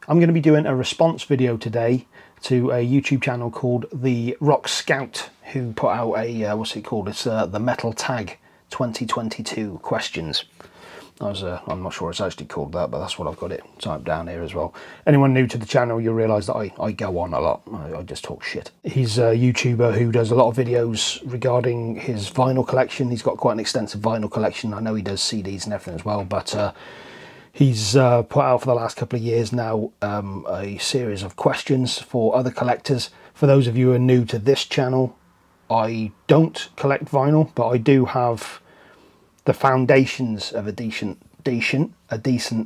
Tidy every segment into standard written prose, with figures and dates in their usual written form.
I'm going to be doing a response video today to a YouTube channel called The Rock Scout, who put out a, what's it called? It's the Metal Tag 2022 questions. I'm not sure it's actually called that, but that's what I've got it typed down here as well. Anyone new to the channel, you'll realise that I go on a lot. I just talk shit. He's a YouTuber who does a lot of videos regarding his vinyl collection. He's got quite an extensive vinyl collection. I know he does CDs and everything as well, but he's put out for the last couple of years now a series of questions for other collectors. For those of you who are new to this channel, I don't collect vinyl, but I do have the foundations of a decent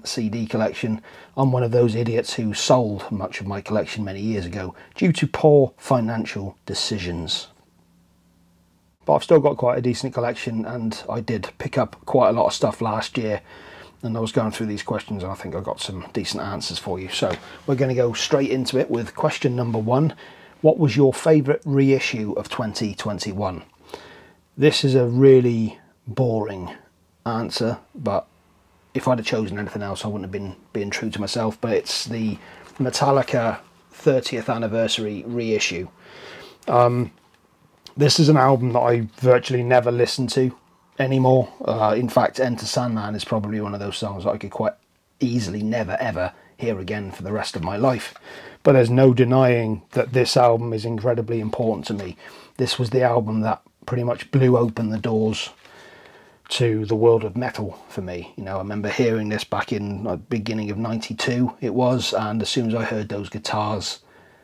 CD collection. I'm one of those idiots who sold much of my collection many years ago due to poor financial decisions. But I've still got quite a decent collection, and I did pick up quite a lot of stuff last year, and I was going through these questions and I think I got some decent answers for you. So we're going to go straight into it with question number 1. What was your favourite reissue of 2021? This is a really boring answer, but if I'd have chosen anything else I wouldn't have been being true to myself. But it's the Metallica 30th anniversary reissue. This is an album that I virtually never listen to anymore. In fact, Enter Sandman is probably one of those songs that I could quite easily never ever hear again for the rest of my life. But there's no denying that this album is incredibly important to me. This was the album that pretty much blew open the doors to the world of metal for me. You know, I remember hearing this back in the beginning of '92 it was, and as soon as I heard those guitars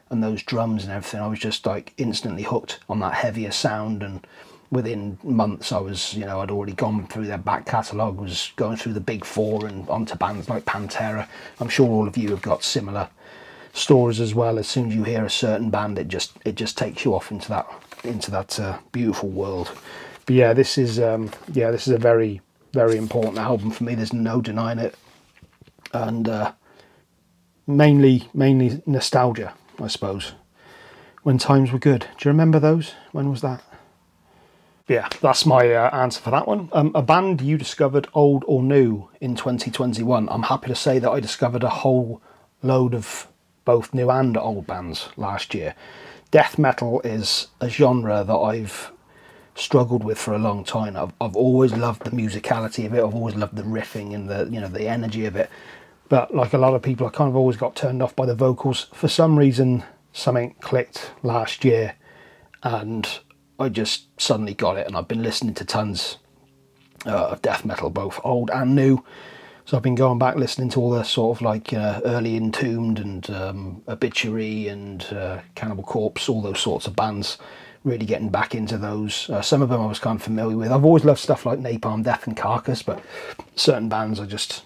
and those drums and everything, I was just like instantly hooked on that heavier sound. And within months I was, you know, I'd already gone through their back catalogue, was going through the big four and onto bands like Pantera. I'm sure all of you have got similar stories as well. As soon as you hear a certain band, it just takes you off into that beautiful world. But yeah, this is a very, very important album for me. There's no denying it, and mainly nostalgia, I suppose. When times were good. Do you remember those? When was that? Yeah, that's my answer for that one. A band you discovered, old or new, in 2021. I'm happy to say that I discovered a whole load of both new and old bands last year. Death metal is a genre that I've struggled with for a long time. I've always loved the musicality of it. I've always loved the riffing and the energy of it. But like a lot of people, I kind of always got turned off by the vocals. For some reason, something clicked last year, and I just suddenly got it. And I've been listening to tons of death metal, both old and new. So I've been going back listening to all the sort of like early Entombed and Obituary and Cannibal Corpse, all those sorts of bands. Really getting back into those. Some of them I was kind of familiar with. I've always loved stuff like Napalm Death and Carcass, but certain bands I just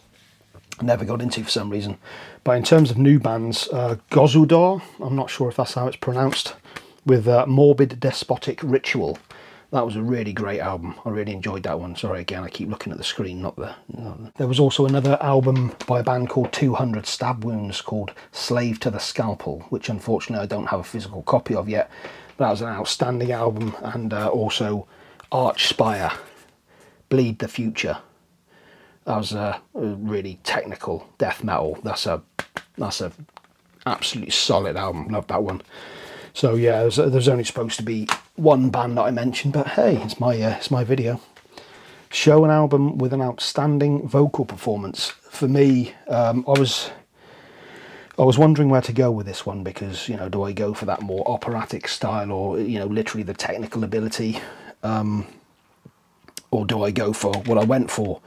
never got into for some reason. But in terms of new bands, Gozudor, I'm not sure if that's how it's pronounced, with Morbid Despotic Ritual. That was a really great album. I really enjoyed that one. Sorry, again, I keep looking at the screen, not the... There was also another album by a band called 200 Stab Wounds called Slave to the Scalpel, which unfortunately I don't have a physical copy of yet. That was an outstanding album. And also Archspire, Bleed the Future. That was a really technical death metal. That's a absolutely solid album. Love that one. So yeah, there's only supposed to be one band that I mentioned, but hey, it's my video. Show an album with an outstanding vocal performance. For me, I was wondering where to go with this one, because, you know, do I go for that more operatic style, or, you know, literally the technical ability, or do I go for what I went for?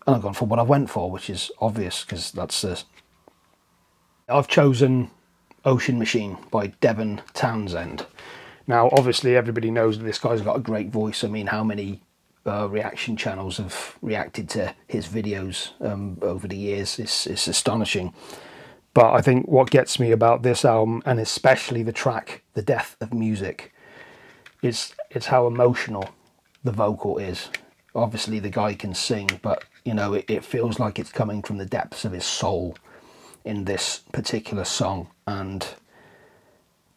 And I've gone for what I went for, which is obvious, because that's I've chosen Ocean Machine by Devin Townsend. Now, obviously, everybody knows that this guy's got a great voice. I mean, how many reaction channels have reacted to his videos over the years? It's astonishing. But I think what gets me about this album, and especially the track The Death of Music, it's how emotional the vocal is. Obviously, the guy can sing, but, you know, it feels like it's coming from the depths of his soul in this particular song. And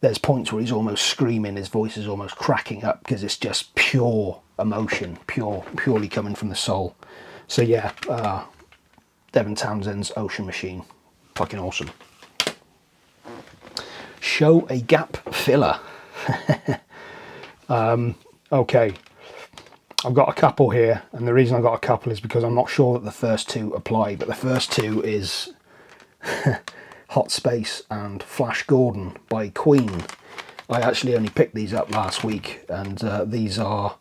there's points where he's almost screaming, his voice is almost cracking up, because it's just pure emotion, purely coming from the soul. So yeah, Devin Townsend's Ocean Machine, fucking awesome. Show a gap filler. Okay, I've got a couple here, and the reason I've got a couple is because I'm not sure that the first two apply, but the first two is Hot Space and Flash Gordon by Queen. I actually only picked these up last week, and these are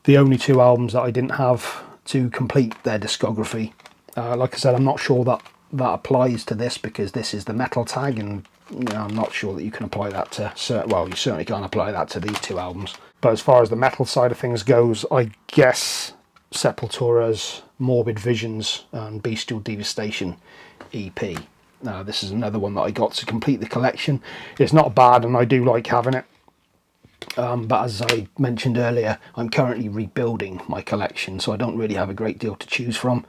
the only two albums that I didn't have to complete their discography. Like I said, I'm not sure that that applies to this because this is the metal tag, and you know, I'm not sure that you can apply that to, well, you certainly can't apply that to these two albums. But as far as the metal side of things goes, I guess Sepultura's Morbid Visions and Beastial Devastation EP. This is another one that I got to complete the collection. It's not bad, and I do like having it. But as I mentioned earlier, I'm currently rebuilding my collection, so I don't really have a great deal to choose from.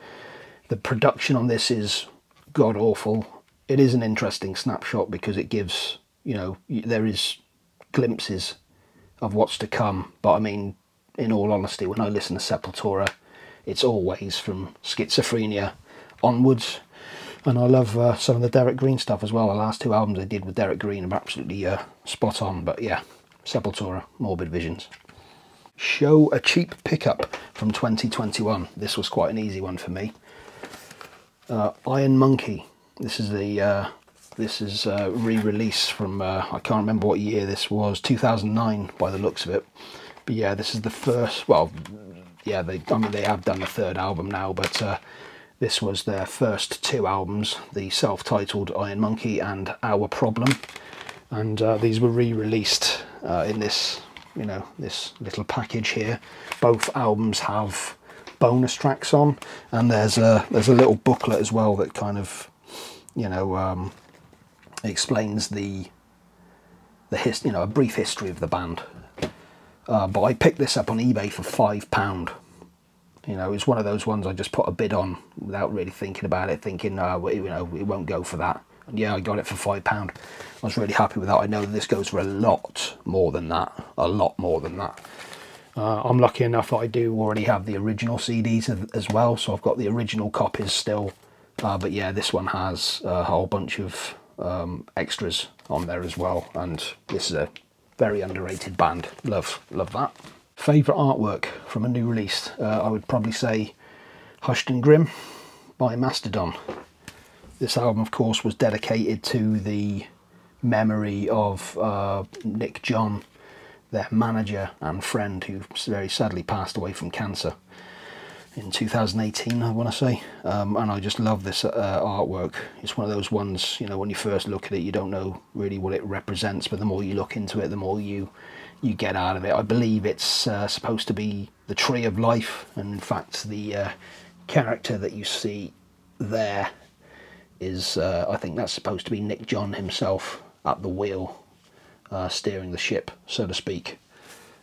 The production on this is god-awful. It is an interesting snapshot because it gives, you know, there is glimpses of what's to come. But I mean, in all honesty, when I listen to Sepultura, it's always from Schizophrenia onwards. And I love some of the Derek Green stuff as well. The last two albums I did with Derek Green are absolutely spot on. But yeah, Sepultura, Morbid Visions. Show a cheap pickup from 2021. This was quite an easy one for me. Iron Monkey. This is the re-release from I can't remember what year this was, 2009 by the looks of it. But yeah, this is the first. Well, yeah, I mean they have done the third album now, but this was their first two albums, the self-titled Iron Monkey and Our Problem, and these were re-released in this, you know, this little package here. Both albums have bonus tracks on, and there's a little booklet as well that kind of, you know, explains the you know, a brief history of the band. But I picked this up on eBay for £5. You know, it's one of those ones I just put a bid on without really thinking about it, thinking, you know, it won't go for that. And yeah, I got it for £5. I was really happy with that. I know that this goes for a lot more than that, a lot more than that. I'm lucky enough that I do already have the original CDs as well, so I've got the original copies still. But yeah, this one has a whole bunch of extras on there as well, and this is a very underrated band. Love that. Favourite artwork from a new release? I would probably say Hushton Grim by Mastodon. This album, of course, was dedicated to the memory of Nick John, their manager and friend, who very sadly passed away from cancer in 2018, I want to say. And I just love this artwork. It's one of those ones, you know, when you first look at it, you don't know really what it represents, but the more you look into it, the more you get out of it. I believe it's supposed to be the Tree of Life, and in fact the character that you see there is, I think that's supposed to be Nick John himself at the wheel, steering the ship, so to speak.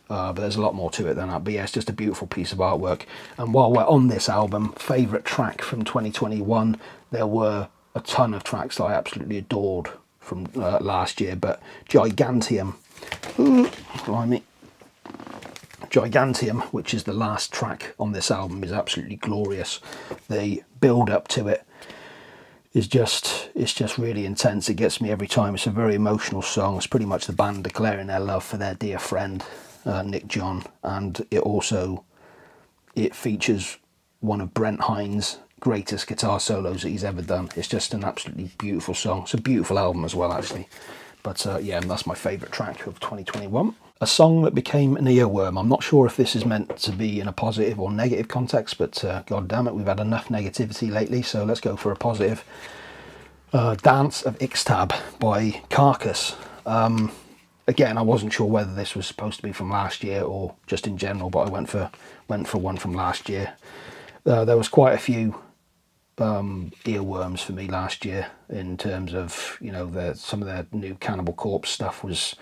But there's a lot more to it than that. But yeah, it's just a beautiful piece of artwork. And while we're on this album, favourite track from 2021, there were a ton of tracks that I absolutely adored from last year, but Gigantium, blimey, Gigantium, which is the last track on this album, is absolutely glorious. The build up to it is just, it's just really intense. It gets me every time. It's a very emotional song. It's pretty much the band declaring their love for their dear friend Nick John, and it features one of Brent Hines' greatest guitar solos that he's ever done. It's just an absolutely beautiful song. It's a beautiful album as well, actually. But yeah, that's my favourite track of 2021. A song that became an earworm. I'm not sure if this is meant to be in a positive or negative context, but god damn it, we've had enough negativity lately, so let's go for a positive. Dance of Ixtab by Carcass. Again, I wasn't sure whether this was supposed to be from last year or just in general, but I went for one from last year. There was quite a few earworms for me last year in terms of, you know, some of their new Cannibal Corpse stuff. Was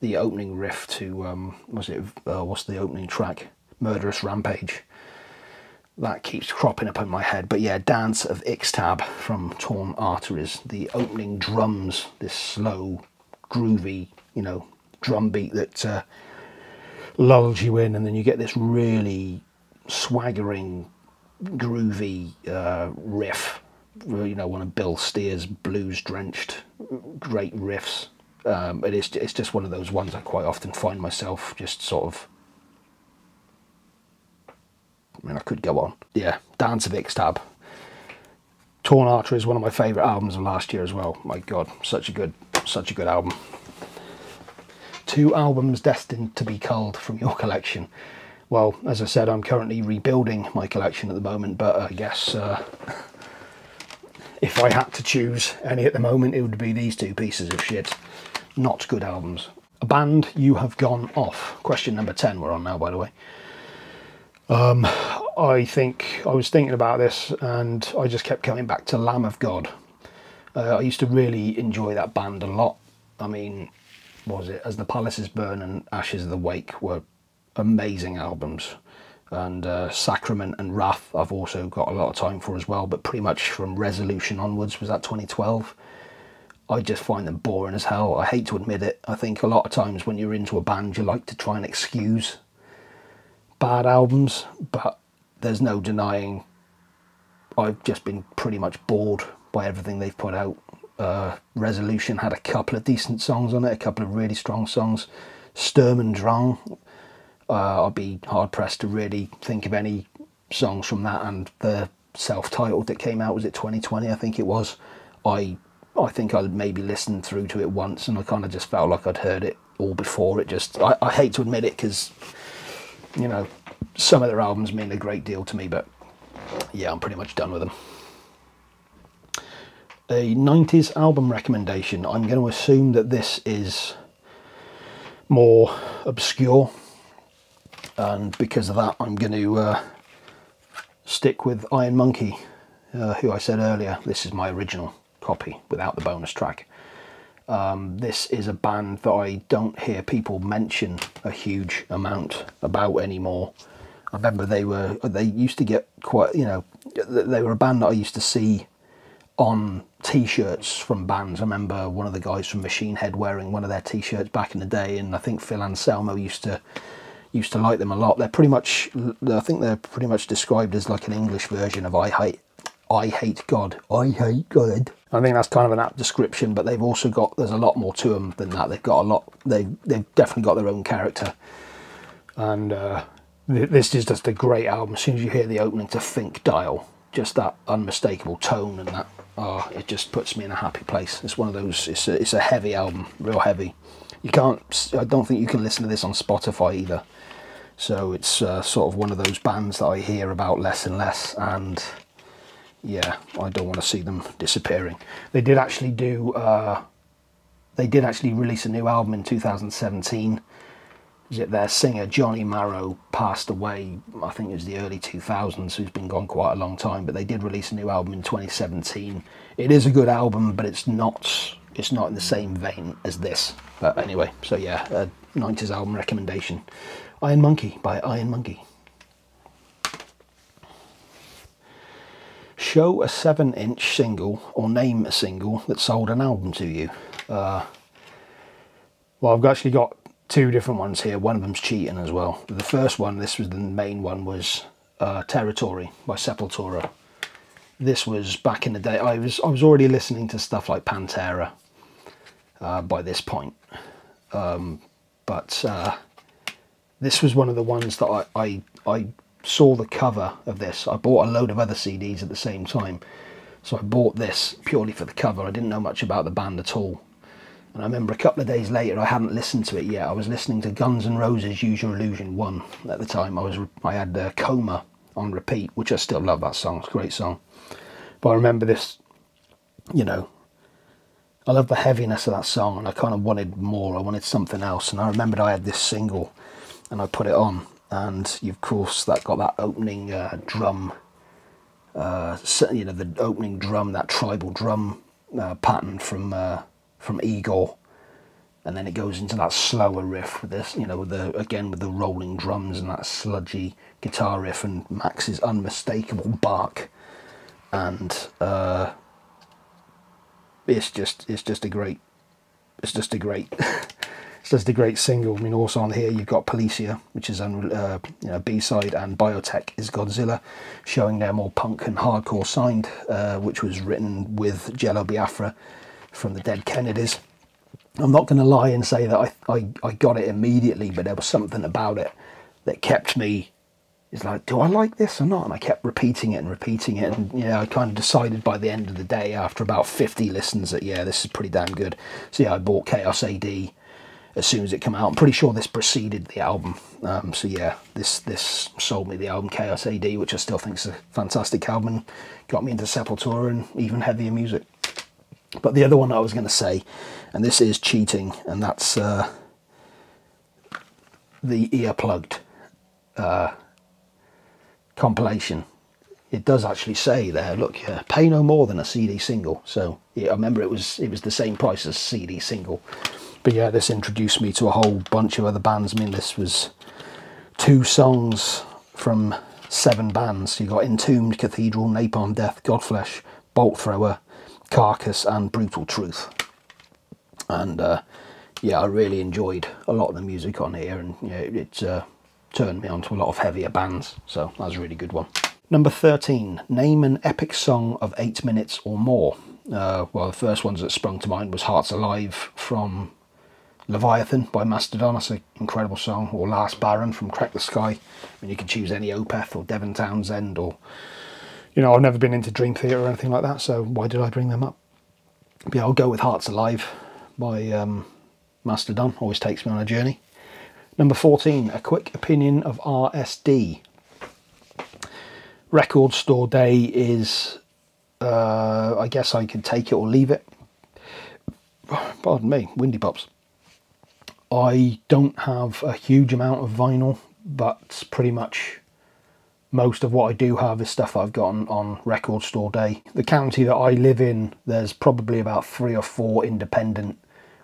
the opening riff to what's the opening track? Murderous Rampage. That keeps cropping up in my head. But yeah, Dance of Ixtab from Torn Arteries. The opening drums, this slow, groovy, you know, drum beat that lulls you in, and then you get this really swaggering, groovy riff. You know, one of Bill Steer's blues-drenched great riffs. It's just one of those ones I quite often find myself just sort of, I mean, I could go on. Yeah, Dance of Ixtab. Torn Artery is one of my favourite albums of last year as well. My God, such a good album. 2 albums destined to be culled from your collection. Well, as I said, I'm currently rebuilding my collection at the moment, but I guess if I had to choose any at the moment, it would be these 2 pieces of shit. Not good albums. A band you have gone off. Question number 10 we're on now, by the way. I think I was thinking about this and I just kept coming back to Lamb of God. I used to really enjoy that band a lot. I mean, what was it? As the Palaces Burn and Ashes of the Wake were amazing albums. And Sacrament and Wrath I've also got a lot of time for as well, but pretty much from Resolution onwards, was that 2012? I just find them boring as hell. I hate to admit it. I think a lot of times when you're into a band, you like to try and excuse bad albums, but there's no denying I've just been pretty much bored by everything they've put out. Resolution had a couple of decent songs on it, a couple of really strong songs. Sturm and Drang, I'd be hard pressed to really think of any songs from that, and the self-titled that came out, was it 2020 I think it was. I think I'd maybe listened through to it once and I kind of just felt like I'd heard it all before. It just, I hate to admit it because, you know, some of their albums mean a great deal to me, but yeah, I'm pretty much done with them. A 90s album recommendation. I'm going to assume that this is more obscure, and because of that I'm going to stick with Iron Monkey, who I said earlier, this is my original copy without the bonus track. This is a band that I don't hear people mention a huge amount about anymore. I remember they used to get quite, you know, they were a band that I used to see on t-shirts from bands. I remember one of the guys from Machine Head wearing one of their t-shirts back in the day, and I think Phil Anselmo used to like them a lot. They're pretty much, I think they're pretty much described as like an English version of I Hate God. I Hate God. I think that's kind of an apt description, but they've also got, there's a lot more to them than that. They've got a lot, they've definitely got their own character. And this is just a great album. As soon as you hear the opening to Think Dial, just that unmistakable tone and that, it just puts me in a happy place. It's one of those, it's a heavy album, real heavy. You can't, I don't think you can listen to this on Spotify either. So it's sort of one of those bands that I hear about less and less, and yeah, I don't want to see them disappearing. They did actually release a new album in 2017. Their singer Johnny Marrow passed away, I think it was the early 2000s, so he's been gone quite a long time, but they did release a new album in 2017. It is a good album, but it's not in the same vein as this. But anyway, so yeah, a 90s album recommendation. Iron Monkey by Iron Monkey. Show a 7-inch single, or name a single that sold an album to you. Well, I've actually got 2 different ones here. One of them's cheating as well. The first one, this was the main one, was Territory by Sepultura. This was back in the day. I was already listening to stuff like Pantera by this point, but this was one of the ones that I saw the cover of this. I bought a load of other CDs at the same time, so I bought this purely for the cover. I didn't know much about the band at all. And I remember a couple of days later, I hadn't listened to it yet. I was listening to Guns N' Roses' Use Your Illusion 1 at the time. I had Coma on repeat, which I still love that song. It's a great song. But I remember this, you know, I love the heaviness of that song, and I kind of wanted more. I wanted something else. And I remembered I had this single, and I put it on. And of course, that got that opening drum, you know, the opening drum, that tribal drum pattern from Igor, and then it goes into that slower riff with this, you know, with the rolling drums and that sludgy guitar riff and Max's unmistakable bark, and it's just a great single. I mean, also on here you've got Policia, which is you know, B-side, and Biotech is Godzilla, showing their more punk and hardcore side, which was written with Jello Biafra from the Dead Kennedys. I'm not going to lie and say that I got it immediately, but there was something about it that kept me, it's like, do I like this or not? And I kept repeating it and repeating it. And yeah, I kind of decided by the end of the day, after about 50 listens, that yeah, this is pretty damn good. So yeah, I bought Chaos AD as soon as it came out. I'm pretty sure this preceded the album. So yeah, this sold me the album Chaos AD, which I still think is a fantastic album. Got me into Sepultura and even heavier music. But the other one I was going to say, and this is cheating, and that's the Ear Plugged compilation. It does actually say there, look, pay no more than a CD single. So yeah, I remember it was the same price as CD single. But yeah, this introduced me to a whole bunch of other bands. I mean, this was 2 songs from 7 bands. You got Entombed, Cathedral, Napalm Death, Godflesh, Bolt Thrower, Carcass and Brutal Truth. And yeah, I really enjoyed a lot of the music on here, and yeah, it turned me on to a lot of heavier bands, so that was a really good one. Number 13, name an epic song of 8 minutes or more. Well, the first ones that sprung to mind was Hearts Alive from Leviathan by Mastodon. That's an incredible song. Or Last Baron from Crack the Sky. I mean, you could choose any Opeth or Devon Townsend, or, you know, I've never been into Dream Theater or anything like that, so why did I bring them up? But yeah, I'll go with Hearts Alive by Mastodon. Always takes me on a journey. Number 14, A Quick Opinion of RSD. Record Store Day is, I guess I could take it or leave it. Pardon me, windy pops. I don't have a huge amount of vinyl, but pretty much most of what I do have is stuff that I've gotten on Record Store Day. The county that I live in, there's probably about 3 or 4 independent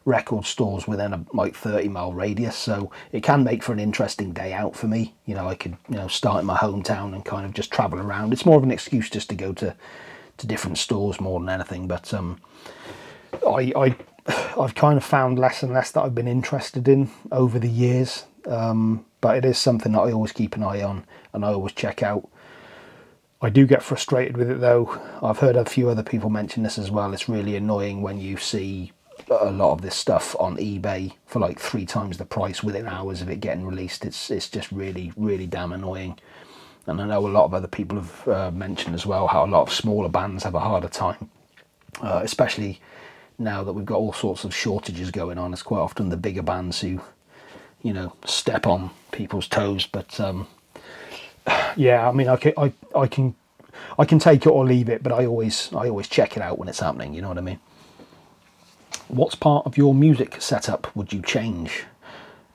record stores within a like 30-mile radius, so it can make for an interesting day out for me. You know, I could, you know, start in my hometown and kind of just travel around. It's more of an excuse just to go to different stores more than anything. But I've kind of found less and less that I've been interested in over the years, but it is something that I always keep an eye on and I always check out. I do get frustrated with it though. I've heard a few other people mention this as well. It's really annoying when you see a lot of this stuff on eBay for like 3 times the price within hours of it getting released. It's just really, really damn annoying. And I know a lot of other people have mentioned as well how a lot of smaller bands have a harder time, especially now that we've got all sorts of shortages going on. It's quite often the bigger bands who, you know, step on people's toes. But yeah, I mean, I can take it or leave it, but I always check it out when it's happening. You know what I mean? What's part of your music setup would you change?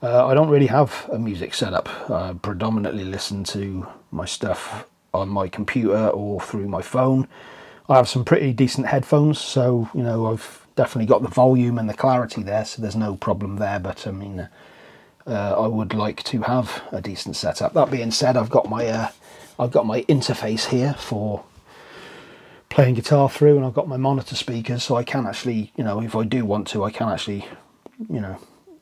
I don't really have a music setup. I predominantly listen to my stuff on my computer or through my phone. I have some pretty decent headphones, so, you know, I've definitely got the volume and the clarity there, so there's no problem there. But I mean, I would like to have a decent setup. That being said, I've got my interface here for playing guitar through, and I've got my monitor speakers, so I can actually, you know, if I do want to, I can actually, you know,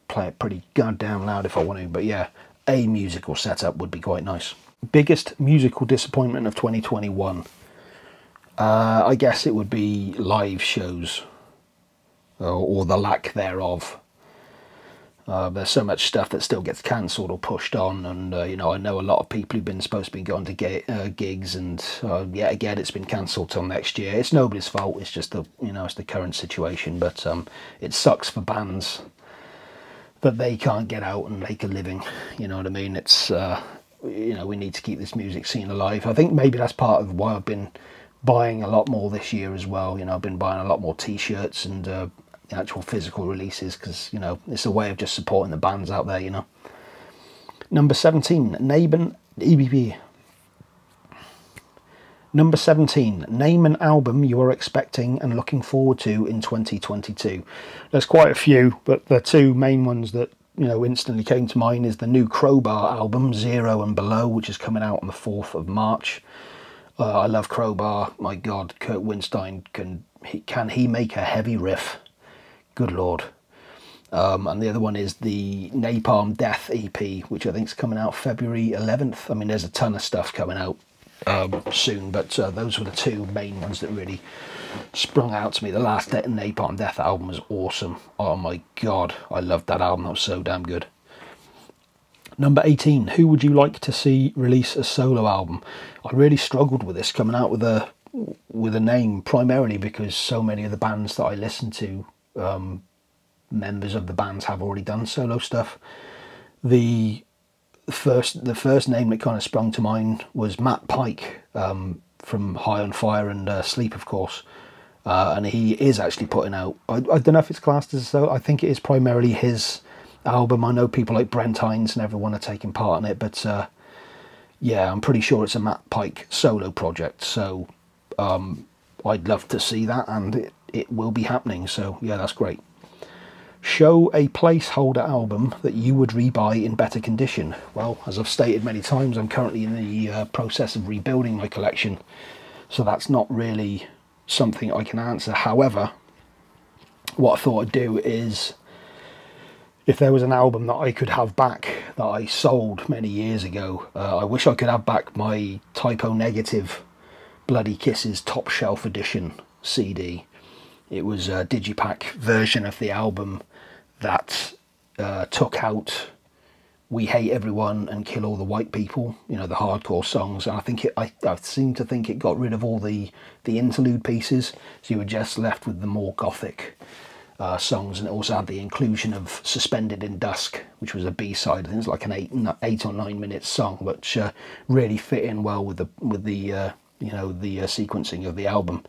play it pretty goddamn loud if I want to. But yeah, a musical setup would be quite nice. Biggest musical disappointment of 2021? I guess it would be live shows, or the lack thereof. There's so much stuff that still gets cancelled or pushed on, and you know, I know a lot of people who've been supposed to be going to gigs, and yet again it's been cancelled till next year. It's nobody's fault. It's just the, you know, it's the current situation. But it sucks for bands that they can't get out and make a living. You know what I mean? It's you know, we need to keep this music scene alive. I think maybe that's part of why I've been buying a lot more this year as well. You know, I've been buying a lot more t-shirts and the actual physical releases, because, you know, it's a way of just supporting the bands out there, you know. Number 17, Number 17, name an album you are expecting and looking forward to in 2022. There's quite a few, but the 2 main ones that, you know, instantly came to mind is the new Crowbar album, Zero and Below, which is coming out on the 4th of March. I love Crowbar. My God, Kurt Winstein, can he make a heavy riff? Good Lord. And the other one is the Napalm Death EP, which I think is coming out February 11th. I mean, there's a ton of stuff coming out soon, but those were the two main ones that really sprung out to me. The last Napalm Death album was awesome. Oh my god, I loved that album. That was so damn good. Number 18, who would you like to see release a solo album? I really struggled with this, coming out with a name, primarily because so many of the bands that I listen to, members of the bands have already done solo stuff. The first name that kind of sprung to mind was Matt Pike, from High on Fire and Sleep, of course. And he is actually putting out, I don't know if it's classed as a solo, I think it is primarily his album. I know people like Brent Hines and everyone are taking part in it, but yeah, I'm pretty sure it's a Matt Pike solo project, so I'd love to see that, and it will be happening, so yeah, that's great. Show a placeholder album that you would rebuy in better condition. Well, as I've stated many times, I'm currently in the process of rebuilding my collection, so that's not really something I can answer. However, what I thought I'd do is, if there was an album that I could have back that I sold many years ago, I wish I could have back my Typo Negative Bloody Kisses Top Shelf Edition CD. It was a digipack version of the album that took out We Hate Everyone and Kill All the White People, you know, the hardcore songs. And I think I seem to think it got rid of all the interlude pieces, so you were just left with the more gothic songs. And it also had the inclusion of Suspended in Dusk, which was a B-side. I think it's like an 8 or 9 minute song, which really fit in well with the you know, the sequencing of the album.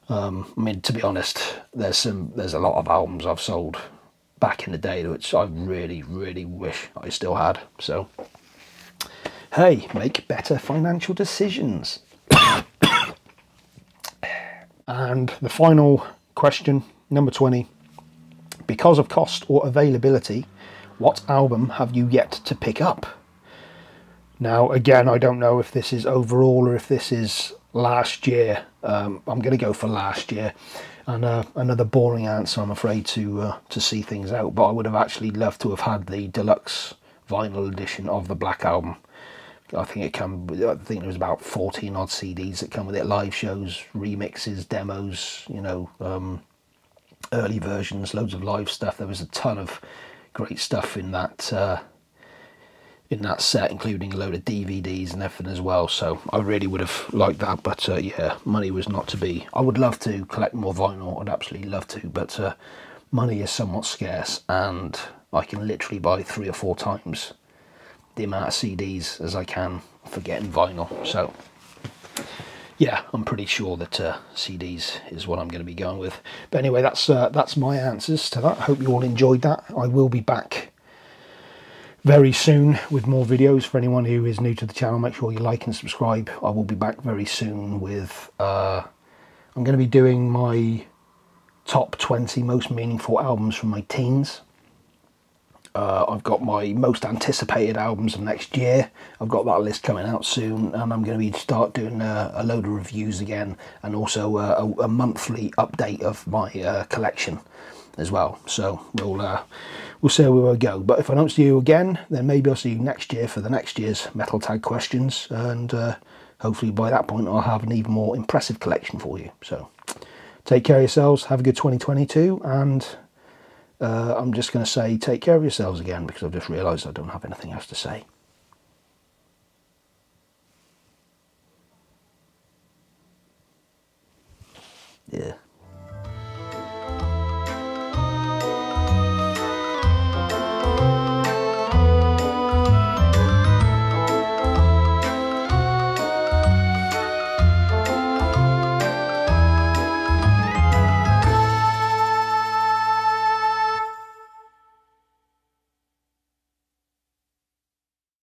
I mean, to be honest, there's a lot of albums I've sold back in the day which I really, really wish I still had. So, hey, make better financial decisions. And the final question, number 20. Because of cost or availability, what album have you yet to pick up? Now, again, I don't know if this is overall or if this is last year. I'm going to go for last year. And another boring answer, I'm afraid, to see things out. But I would have actually loved to have had the deluxe vinyl edition of the Black Album. I think there was about 14 odd CDs that come with it. Live shows, remixes, demos, you know, early versions, loads of live stuff. There was a ton of great stuff in that set, including a load of DVDs and everything as well. So I really would have liked that, but yeah, money was not to be. I would love to collect more vinyl, I'd absolutely love to, but money is somewhat scarce, and I can literally buy 3 or 4 times the amount of CDs as I can for getting vinyl. So yeah, I'm pretty sure that CDs is what I'm going to be going with. But anyway, that's my answers to that. Hope you all enjoyed that. I will be back very soon with more videos. For anyone who is new to the channel, make sure you like and subscribe. I will be back very soon with I'm going to be doing my top 20 most meaningful albums from my teens. I've got my most anticipated albums of next year. I've got that list coming out soon, and I'm going to start doing a load of reviews again, and also a monthly update of my collection as well. So we'll see where we'll go. But if I don't see you again, then maybe I'll see you next year for the next year's Metal Tag questions, and hopefully by that point I'll have an even more impressive collection for you. So take care of yourselves, have a good 2022, and I'm just going to say take care of yourselves again, because I've just realised I don't have anything else to say. Yeah.